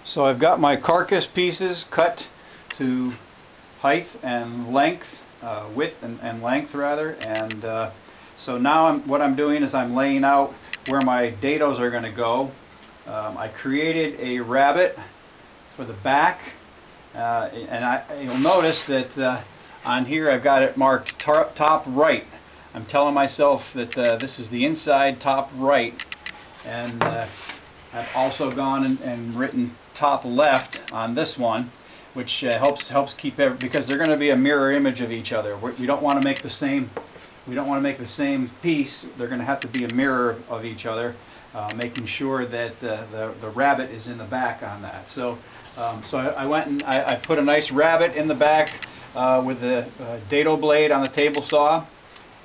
So I've got my carcass pieces cut to height and length, width and length rather, and so now what I'm doing is I'm laying out where my dados are going to go. I created a rabbet for the back, and you'll notice that on here I've got it marked top right. I'm telling myself that this is the inside top right, and I've also gone and written top left on this one, which helps keep because they're going to be a mirror image of each other. We don't want to make the same. We don't want to make the same piece. They're going to have to be a mirror of each other, making sure that the rabbet is in the back on that. So I went and I put a nice rabbet in the back with the dado blade on the table saw,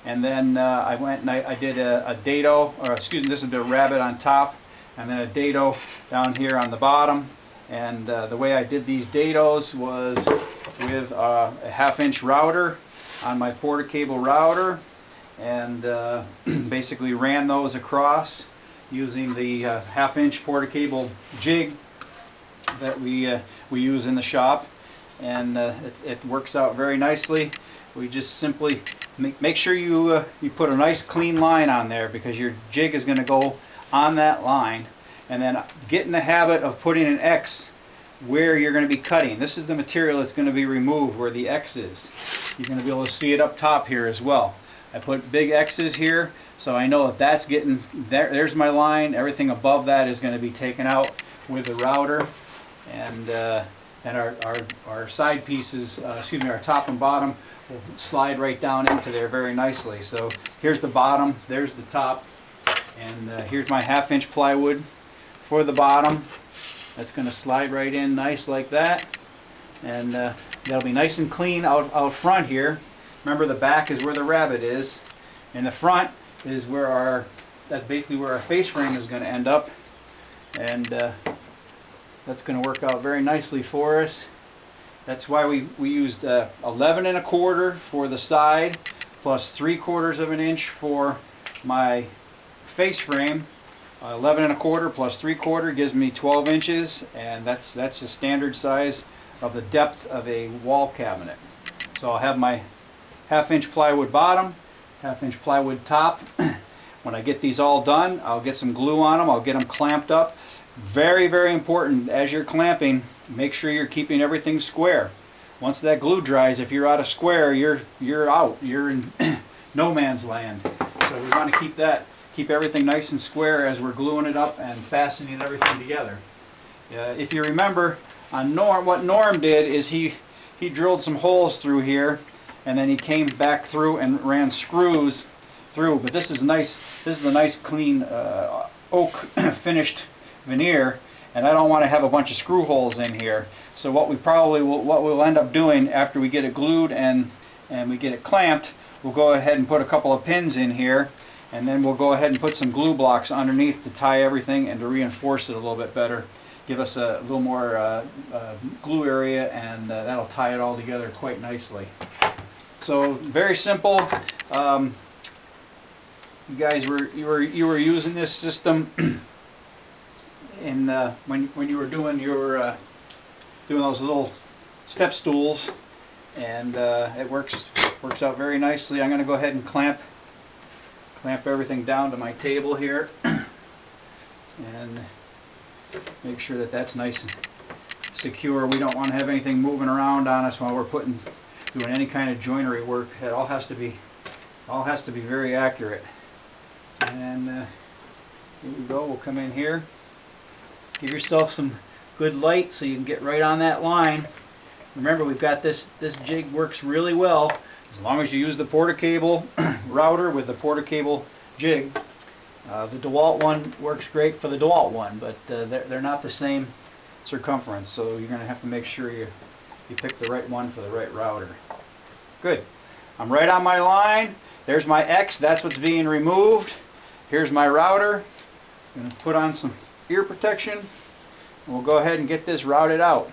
and then I went and I did a dado, or excuse me, this is the rabbet on top, and then a dado down here on the bottom. And the way I did these dados was with a 1/2-inch router on my porta cable router, and basically ran those across using the 1/2-inch porta cable jig that we use in the shop, and it works out very nicely. We just simply make sure you put a nice clean line on there, because your jig is going to go on that line, and then get in the habit of putting an X where you're going to be cutting. This is the material that's going to be removed, where the X is. You're going to be able to see it up top here as well. I put big X's here, so I know if that's getting there's my line. Everything above that is going to be taken out with the router, and our side pieces, excuse me, our top and bottom will slide right down into there very nicely. So here's the bottom, there's the top, and here's my 1/2-inch plywood for the bottom. That's going to slide right in nice like that, and that'll be nice and clean out front here. Remember, the back is where the rabbet is, and the front is where that's basically where our face frame is going to end up, and that's going to work out very nicely for us. That's why we used 11 1/4 for the side, plus 3/4 of an inch for my face frame. 11 1/4 plus 3/4 gives me 12 inches, and that's the standard size of the depth of a wall cabinet. So I'll have my 1/2-inch plywood bottom, 1/2-inch plywood top. When I get these all done, I'll get some glue on them. I'll get them clamped up. Very, very important, as you're clamping, make sure you're keeping everything square. Once that glue dries, if you're out of square, you're out. You're in no man's land. So we want to keep everything nice and square as we're gluing it up and fastening everything together. If you remember, on what Norm did is he drilled some holes through here, and then he came back through and ran screws through. But this is nice. This is a nice clean oak finished veneer, and I don't want to have a bunch of screw holes in here. So what we'll end up doing after we get it glued and we get it clamped, we'll go ahead and put a couple of pins in here, and then we'll go ahead and put some glue blocks underneath to tie everything and to reinforce it a little bit better. Give us a little more glue area, and that'll tie it all together quite nicely. So very simple. You guys you were using this system in when you were doing those little step stools, and it works out very nicely. I'm going to go ahead and clamp everything down to my table here, and make sure that that's nice and secure. We don't want to have anything moving around on us while we're doing any kind of joinery work. It all has to be very accurate. And here we go. We'll come in here. Give yourself some good light so you can get right on that line. Remember, we've got this jig works really well as long as you use the porta cable router with the porta cable jig. The DeWalt one works great for the DeWalt one, but they're not the same circumference, so you're going to have to make sure you pick the right one for the right router. Good. I'm right on my line. There's my X. That's what's being removed. Here's my router. I'm going to put on some ear protection, and we'll go ahead and get this routed out.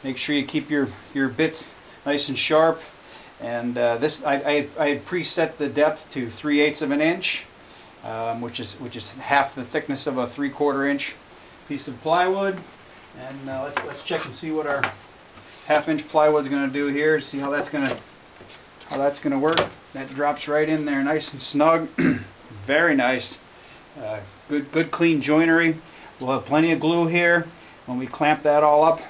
Make sure you keep your bits nice and sharp. And this I had preset the depth to 3/8 of an inch, which is half the thickness of a 3/4 inch piece of plywood. And let's check and see what our 1/2 inch plywood is going to do here. See how that's going to work. That drops right in there, nice and snug. Very nice. Good clean joinery. We'll have plenty of glue here when we clamp that all up.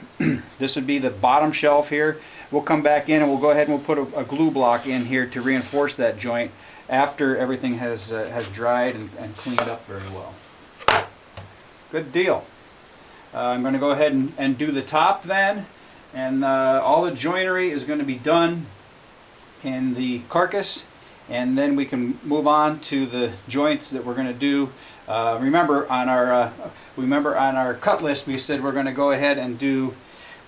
This would be the bottom shelf here. We'll come back in and we'll go ahead and we'll put a glue block in here to reinforce that joint after everything has dried and cleaned up very well. Good deal. I'm going to go ahead and do the top then, and all the joinery is going to be done in the carcass, and then we can move on to the joints that we're going to do. Remember on our cut list we said we're going to go ahead and do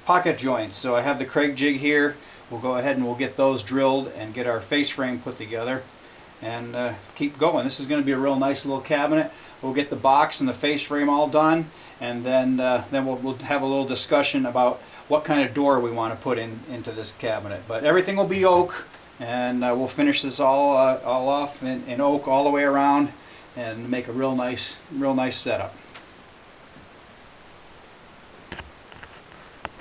pocket joints. So I have the Craig jig here. We'll go ahead and we'll get those drilled and get our face frame put together and keep going. This is going to be a real nice little cabinet. We'll get the box and the face frame all done, and then we'll have a little discussion about what kind of door we want to put into this cabinet. But everything will be oak, and we'll finish this all off in oak all the way around and make a real nice setup.